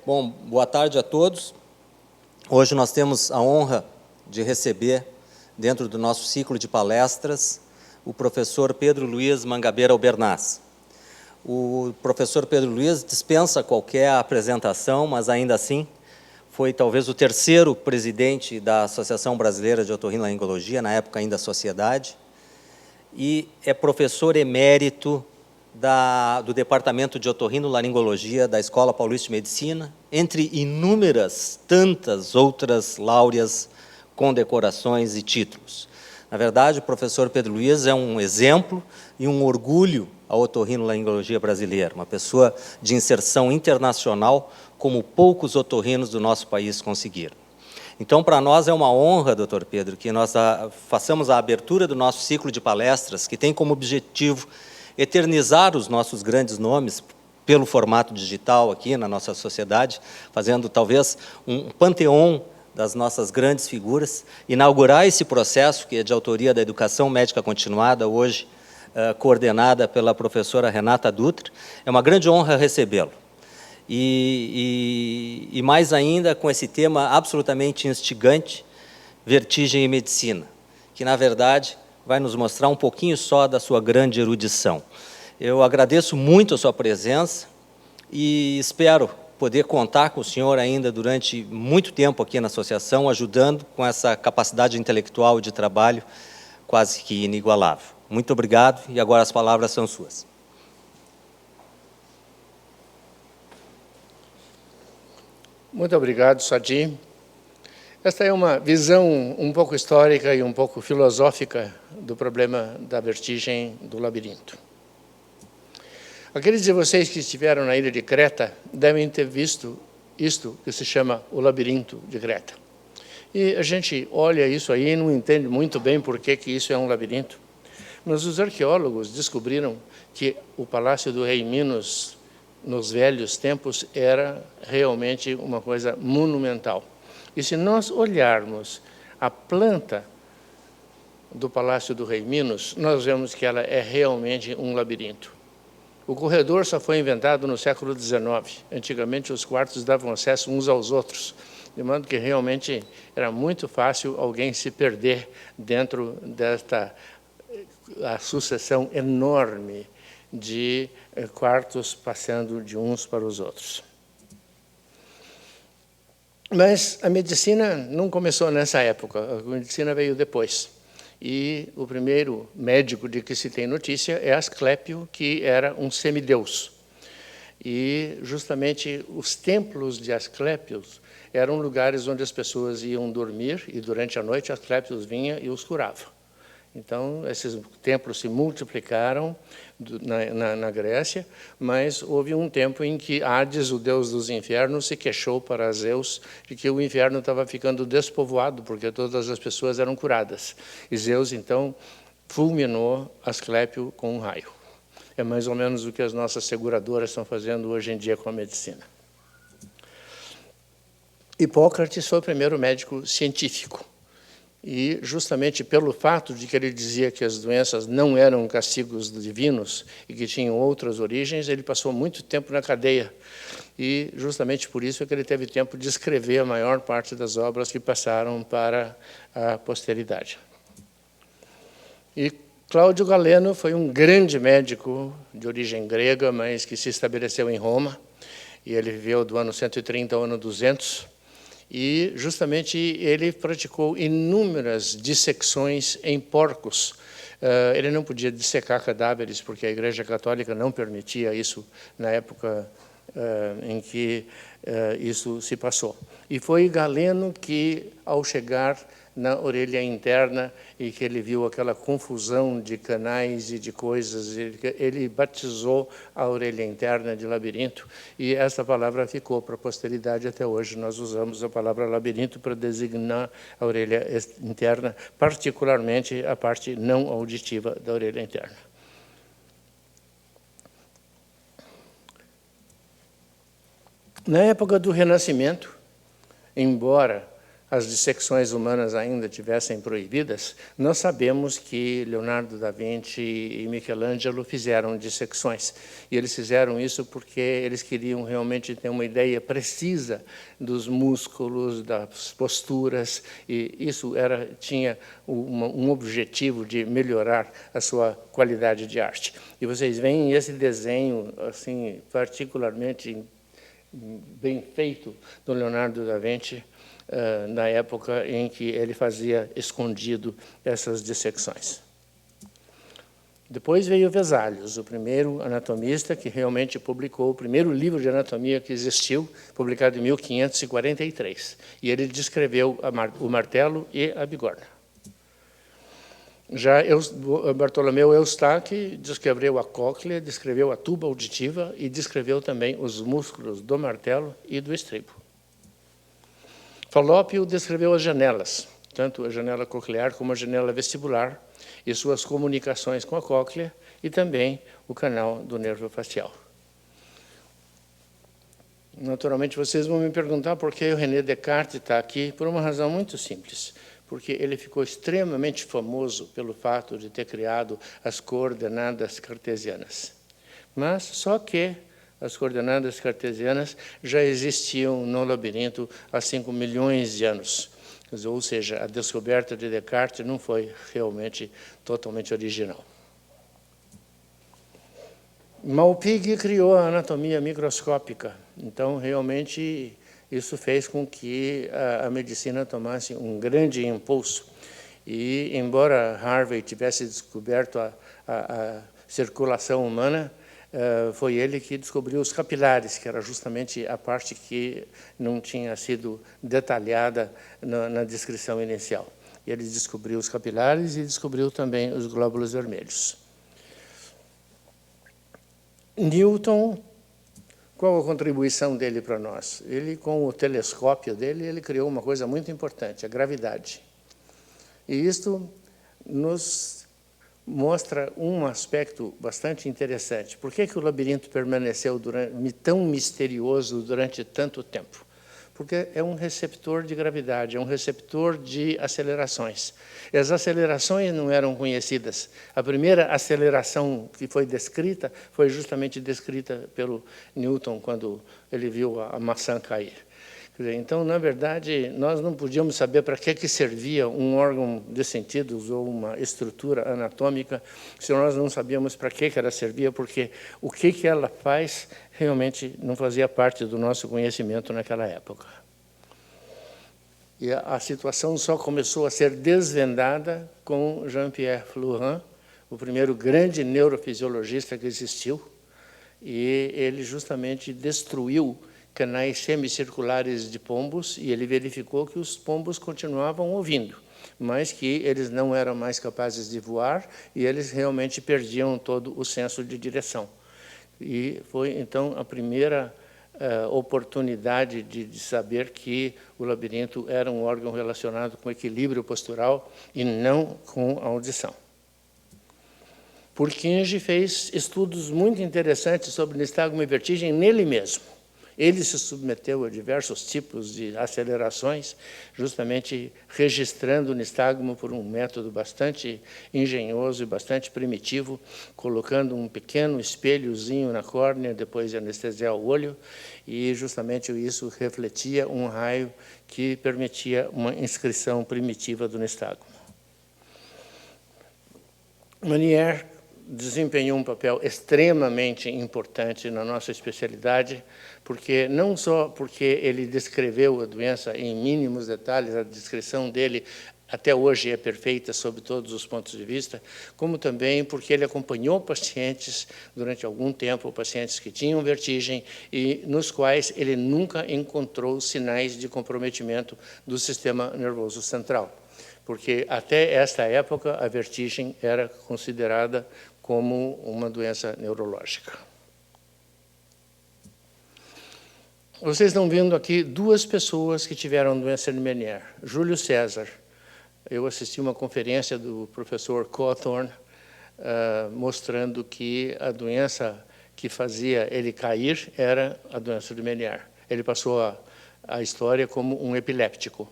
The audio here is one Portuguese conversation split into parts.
Bom, boa tarde a todos. Hoje nós temos a honra de receber, dentro do nosso ciclo de palestras, o professor Pedro Luiz Mangabeira Albernaz. O professor Pedro Luiz dispensa qualquer apresentação, mas ainda assim foi talvez o terceiro presidente da Associação Brasileira de Otorrinolaringologia, na época ainda Sociedade, e é professor emérito do Departamento de Otorrinolaringologia da Escola Paulista de Medicina, entre inúmeras, tantas outras láureas, condecorações e títulos. Na verdade, o professor Pedro Luiz é um exemplo e um orgulho à otorrinolaringologia brasileira, uma pessoa de inserção internacional, como poucos otorrinos do nosso país conseguiram. Então, para nós é uma honra, doutor Pedro, que nós façamos a abertura do nosso ciclo de palestras, que tem como objetivo eternizar os nossos grandes nomes pelo formato digital aqui na nossa sociedade, fazendo talvez um panteão das nossas grandes figuras, inaugurar esse processo que é de autoria da Educação Médica Continuada, hoje coordenada pela professora Renata Dutra. É uma grande honra recebê-lo. E mais ainda com esse tema absolutamente instigante, vertigem e medicina, que, na verdade, vai nos mostrar um pouquinho só da sua grande erudição. Eu agradeço muito a sua presença e espero poder contar com o senhor ainda durante muito tempo aqui na associação, ajudando com essa capacidade intelectual de trabalho quase que inigualável. Muito obrigado, e agora as palavras são suas. Muito obrigado, Sadi. Esta é uma visão um pouco histórica e um pouco filosófica do problema da vertigem do labirinto. Aqueles de vocês que estiveram na ilha de Creta devem ter visto isto que se chama o labirinto de Creta. E a gente olha isso aí e não entende muito bem por que isso é um labirinto. Mas os arqueólogos descobriram que o Palácio do Rei Minos, nos velhos tempos, era realmente uma coisa monumental. E se nós olharmos a planta do Palácio do Rei Minos, nós vemos que ela é realmente um labirinto. O corredor só foi inventado no século XIX. Antigamente, os quartos davam acesso uns aos outros, de modo que realmente era muito fácil alguém se perder dentro desta a sucessão enorme de quartos passando de uns para os outros. Mas a medicina não começou nessa época, a medicina veio depois. E o primeiro médico de que se tem notícia é Asclépio, que era um semideus. E justamente os templos de Asclépio eram lugares onde as pessoas iam dormir, e durante a noite Asclépio vinha e os curava. Então, esses templos se multiplicaram na Grécia, mas houve um tempo em que Hades, o deus dos infernos, se queixou para Zeus de que o inferno estava ficando despovoado, porque todas as pessoas eram curadas. E Zeus, então, fulminou Asclépio com um raio. É mais ou menos o que as nossas seguradoras estão fazendo hoje em dia com a medicina. Hipócrates foi o primeiro médico científico. E justamente pelo fato de que ele dizia que as doenças não eram castigos divinos e que tinham outras origens, ele passou muito tempo na cadeia. E justamente por isso é que ele teve tempo de escrever a maior parte das obras que passaram para a posteridade. E Cláudio Galeno foi um grande médico de origem grega, mas que se estabeleceu em Roma. E ele viveu do ano 130 ao ano 200. E, justamente, ele praticou inúmeras dissecções em porcos. Ele não podia dissecar cadáveres, porque a Igreja Católica não permitia isso na época em que isso se passou. E foi Galeno que, ao chegar na orelha interna e que ele viu aquela confusão de canais e de coisas, ele batizou a orelha interna de labirinto, e essa palavra ficou para a posteridade até hoje. Nós usamos a palavra labirinto para designar a orelha interna, particularmente a parte não auditiva da orelha interna. Na época do Renascimento, embora as dissecções humanas ainda tivessem proibidas, nós sabemos que Leonardo da Vinci e Michelangelo fizeram dissecções. E eles fizeram isso porque eles queriam realmente ter uma ideia precisa dos músculos, das posturas, e isso tinha um objetivo de melhorar a sua qualidade de arte. E vocês veem esse desenho assim particularmente bem feito do Leonardo da Vinci, na época em que ele fazia escondido essas dissecções. Depois veio Vesalius, o primeiro anatomista que realmente publicou o primeiro livro de anatomia que existiu, publicado em 1543. E ele descreveu o martelo e a bigorna. Já Bartolomeu Eustáquio descreveu a cóclea, descreveu a tuba auditiva e descreveu também os músculos do martelo e do estribo. Falópio descreveu as janelas, tanto a janela coclear como a janela vestibular, e suas comunicações com a cóclea, e também o canal do nervo facial. Naturalmente, vocês vão me perguntar por que o René Descartes está aqui, por uma razão muito simples, porque ele ficou extremamente famoso pelo fato de ter criado as coordenadas cartesianas. Mas só que as coordenadas cartesianas já existiam no labirinto há 5 milhões de anos. Ou seja, a descoberta de Descartes não foi realmente totalmente original. Malpighi criou a anatomia microscópica. Então, realmente, isso fez com que a medicina tomasse um grande impulso. E, embora Harvey tivesse descoberto a circulação humana, foi ele que descobriu os capilares, que era justamente a parte que não tinha sido detalhada na descrição inicial. E ele descobriu os capilares e descobriu também os glóbulos vermelhos. Newton, qual a contribuição dele para nós? Ele, com o telescópio dele, ele criou uma coisa muito importante, a gravidade. E isto nos mostra um aspecto bastante interessante. Por que o labirinto permaneceu tão misterioso durante tanto tempo? Porque é um receptor de gravidade, é um receptor de acelerações. E as acelerações não eram conhecidas. A primeira aceleração que foi descrita foi justamente descrita pelo Newton quando ele viu a maçã cair. Então, na verdade, nós não podíamos saber para que servia um órgão de sentidos ou uma estrutura anatômica se nós não sabíamos para que ela servia, porque o que ela faz realmente não fazia parte do nosso conhecimento naquela época. E a situação só começou a ser desvendada com Jean-Pierre Flourens, o primeiro grande neurofisiologista que existiu, e ele justamente destruiu canais semicirculares de pombos, e ele verificou que os pombos continuavam ouvindo, mas que eles não eram mais capazes de voar, e eles realmente perdiam todo o senso de direção. E foi, então, a primeira oportunidade de saber que o labirinto era um órgão relacionado com equilíbrio postural e não com a audição. Purkinje fez estudos muito interessantes sobre nistagmo e vertigem nele mesmo. Ele se submeteu a diversos tipos de acelerações, justamente registrando o nistagmo por um método bastante engenhoso e bastante primitivo, colocando um pequeno espelhozinho na córnea, depois de anestesiar o olho, e justamente isso refletia um raio que permitia uma inscrição primitiva do nistagmo. Meunier desempenhou um papel extremamente importante na nossa especialidade, porque não só porque ele descreveu a doença em mínimos detalhes, a descrição dele até hoje é perfeita sob todos os pontos de vista, como também porque ele acompanhou pacientes durante algum tempo, pacientes que tinham vertigem e nos quais ele nunca encontrou sinais de comprometimento do sistema nervoso central, porque até esta época a vertigem era considerada como uma doença neurológica. Vocês estão vendo aqui duas pessoas que tiveram doença de Meniere. Júlio César. Eu assisti uma conferência do professor Cawthorne, mostrando que a doença que fazia ele cair era a doença de Meniere. Ele passou a história como um epiléptico.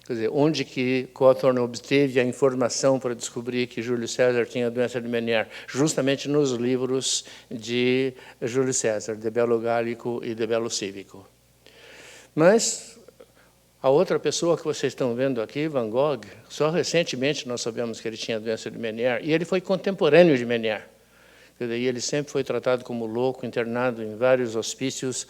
Quer dizer, onde que Cawthorne obteve a informação para descobrir que Júlio César tinha a doença de Menière? Justamente nos livros de Júlio César, De Bello Gallico e De Bello Civico. Mas a outra pessoa que vocês estão vendo aqui, Van Gogh, só recentemente nós sabemos que ele tinha a doença de Menière, e ele foi contemporâneo de Menière. E ele sempre foi tratado como louco, internado em vários hospícios,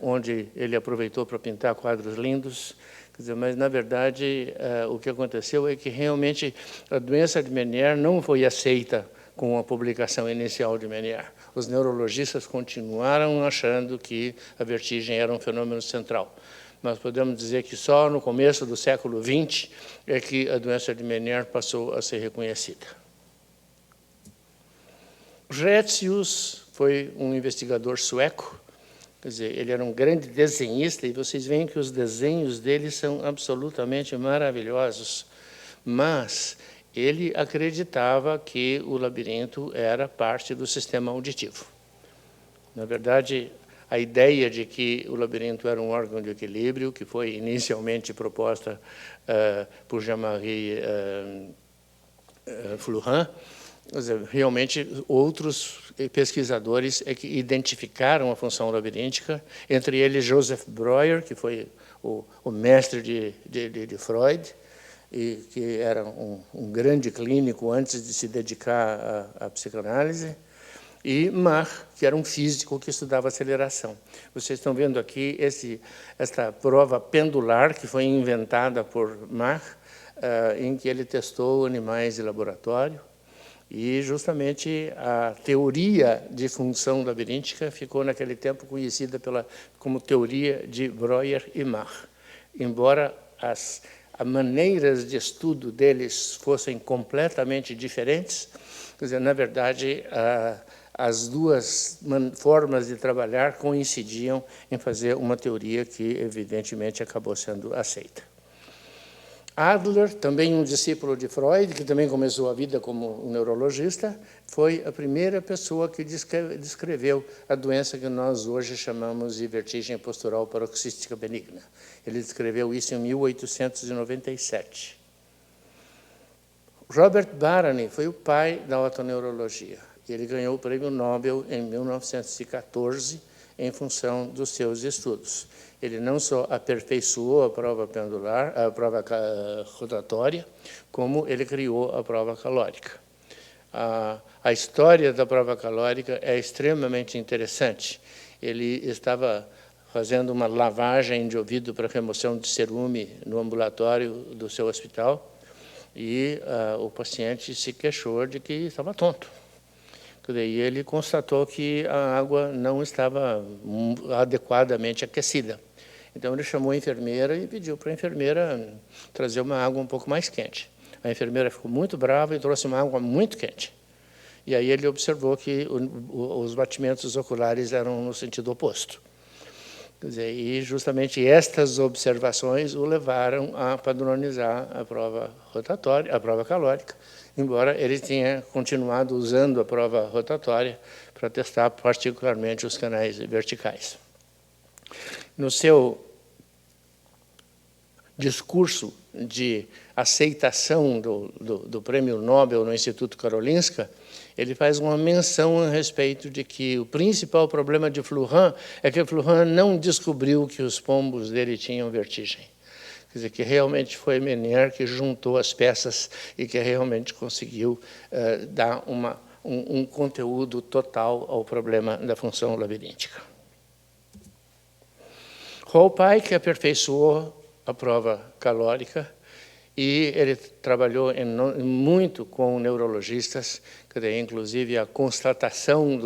onde ele aproveitou para pintar quadros lindos. Quer dizer, mas, na verdade, o que aconteceu é que, realmente, a doença de Menière não foi aceita com a publicação inicial de Menière. Os neurologistas continuaram achando que a vertigem era um fenômeno central. Nós podemos dizer que só no começo do século XX é que a doença de Menière passou a ser reconhecida. Retzius foi um investigador sueco. Quer dizer, ele era um grande desenhista, e vocês veem que os desenhos dele são absolutamente maravilhosos. Mas ele acreditava que o labirinto era parte do sistema auditivo. Na verdade, a ideia de que o labirinto era um órgão de equilíbrio, que foi inicialmente proposta por Jean-Marie Flourens, realmente outros pesquisadores é que identificaram a função labiríntica, entre eles Joseph Breuer, que foi o mestre de Freud, e que era um grande clínico antes de se dedicar à psicanálise, e Mach, que era um físico que estudava aceleração. Vocês estão vendo aqui esta prova pendular que foi inventada por Mach, em que ele testou animais de laboratório, e justamente a teoria de função labiríntica ficou naquele tempo conhecida como teoria de Breuer e Mach. Embora as maneiras de estudo deles fossem completamente diferentes, quer dizer, na verdade, as duas formas de trabalhar coincidiam em fazer uma teoria que, evidentemente, acabou sendo aceita. Adler, também um discípulo de Freud, que também começou a vida como um neurologista, foi a primeira pessoa que descreveu a doença que nós hoje chamamos de vertigem postural paroxística benigna. Ele descreveu isso em 1897. Robert Barany foi o pai da otoneurologia. Ele ganhou o prêmio Nobel em 1914 em função dos seus estudos. Ele não só aperfeiçoou a prova pendular, a prova rotatória, como ele criou a prova calórica. A história da prova calórica é extremamente interessante. Ele estava fazendo uma lavagem de ouvido para remoção de cerume no ambulatório do seu hospital, e o paciente se queixou de que estava tonto. E ele constatou que a água não estava adequadamente aquecida. Então, ele chamou a enfermeira e pediu para a enfermeira trazer uma água um pouco mais quente. A enfermeira ficou muito brava e trouxe uma água muito quente. E aí ele observou que os batimentos oculares eram no sentido oposto. Quer dizer, e justamente estas observações o levaram a padronizar a prova rotatória, a prova calórica, embora ele tenha continuado usando a prova rotatória para testar particularmente os canais verticais. No seu discurso de aceitação do Prêmio Nobel no Instituto Karolinska, ele faz uma menção a respeito de que o principal problema de Flourens é que Flourens não descobriu que os pombos dele tinham vertigem. Quer dizer, que realmente foi Menière que juntou as peças e que realmente conseguiu dar um conteúdo total ao problema da função labiríntica. Hallpike aperfeiçoou a prova calórica e ele trabalhou muito com neurologistas, inclusive a constatação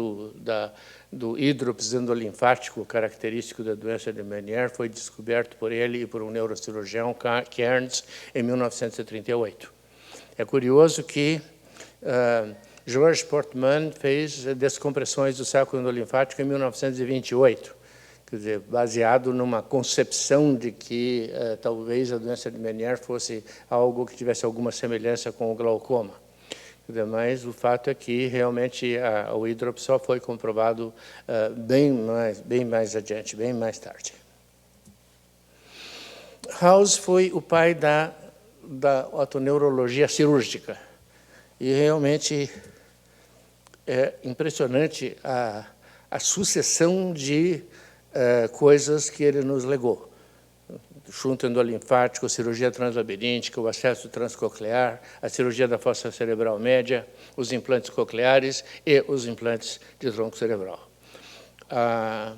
do hídrops endolinfático característico da doença de Menière foi descoberto por ele e por um neurocirurgião, Cairns, em 1938. É curioso que George Portman fez descompressões do saco endolinfático em 1928, quer dizer, baseado numa concepção de que talvez a doença de Menière fosse algo que tivesse alguma semelhança com o glaucoma. Mas o fato é que realmente o hídrops só foi comprovado bem mais adiante, bem mais tarde. House foi o pai da otoneurologia cirúrgica. E realmente é impressionante a sucessão de coisas que ele nos legou. Chunto endolinfático, cirurgia translabiríntica, o acesso transcoclear, a cirurgia da fossa cerebral média, os implantes cocleares e os implantes de tronco cerebral. A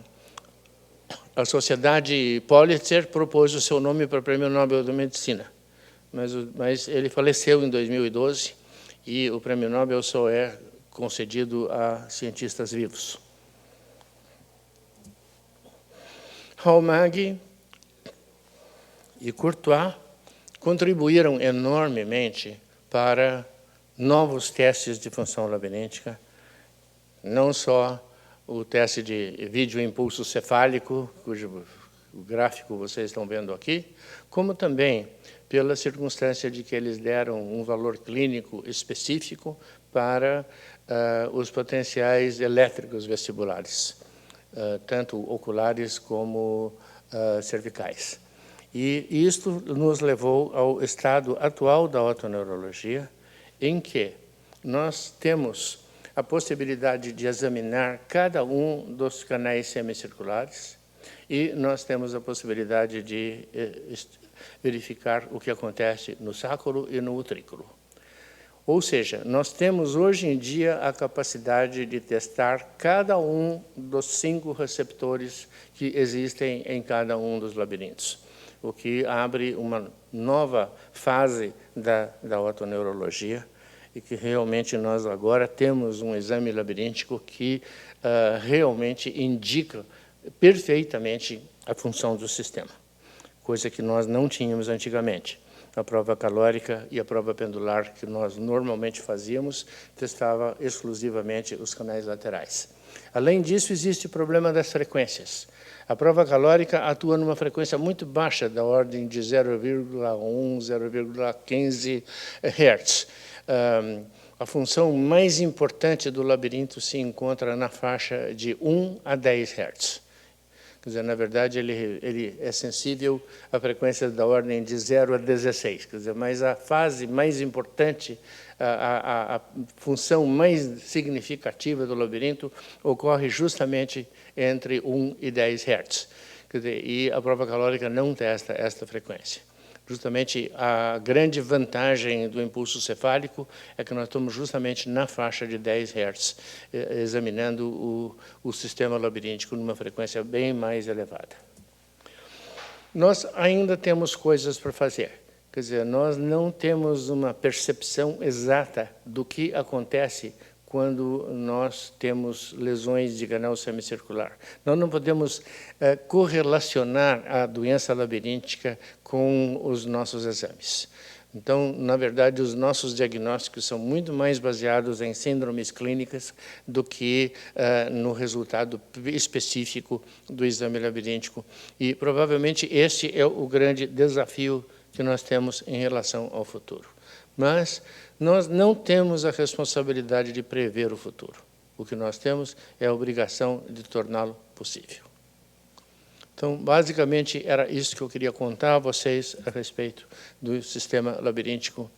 Sociedade Pulitzer propôs o seu nome para o Prêmio Nobel da Medicina, mas ele faleceu em 2012 e o Prêmio Nobel só é concedido a cientistas vivos. Halmagyi e Courtois contribuíram enormemente para novos testes de função labiríntica, não só o teste de vídeo impulso cefálico, cujo gráfico vocês estão vendo aqui, como também pela circunstância de que eles deram um valor clínico específico para os potenciais elétricos vestibulares, tanto oculares como cervicais. E isto nos levou ao estado atual da otoneurologia, em que nós temos a possibilidade de examinar cada um dos canais semicirculares e nós temos a possibilidade de verificar o que acontece no sacro e no utrículo. Ou seja, nós temos hoje em dia a capacidade de testar cada um dos 5 receptores que existem em cada um dos labirintos, o que abre uma nova fase da otoneurologia e que realmente nós agora temos um exame labiríntico que realmente indica perfeitamente a função do sistema, coisa que nós não tínhamos antigamente. A prova calórica e a prova pendular que nós normalmente fazíamos testava exclusivamente os canais laterais. Além disso, existe o problema das frequências. A prova calórica atua numa frequência muito baixa, da ordem de 0,1, 0,15 Hz. A função mais importante do labirinto se encontra na faixa de 1 a 10 Hz. Quer dizer, na verdade, ele é sensível a frequências da ordem de 0 a 16. Quer dizer, mas a fase mais importante, a função mais significativa do labirinto ocorre justamente entre 1 e 10 Hz. Quer dizer, e a prova calórica não testa esta frequência. Justamente a grande vantagem do impulso cefálico é que nós estamos justamente na faixa de 10 Hz, examinando o sistema labiríntico numa frequência bem mais elevada. Nós ainda temos coisas para fazer. Quer dizer, nós não temos uma percepção exata do que acontece quando nós temos lesões de canal semicircular. Nós não podemos correlacionar a doença labiríntica com os nossos exames. Então, na verdade, os nossos diagnósticos são muito mais baseados em síndromes clínicas do que no resultado específico do exame labiríntico. E, provavelmente, esse é o grande desafio que nós temos em relação ao futuro. Mas nós não temos a responsabilidade de prever o futuro. O que nós temos é a obrigação de torná-lo possível. Então, basicamente, era isso que eu queria contar a vocês a respeito do sistema labiríntico,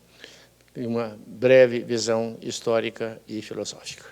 em uma breve visão histórica e filosófica.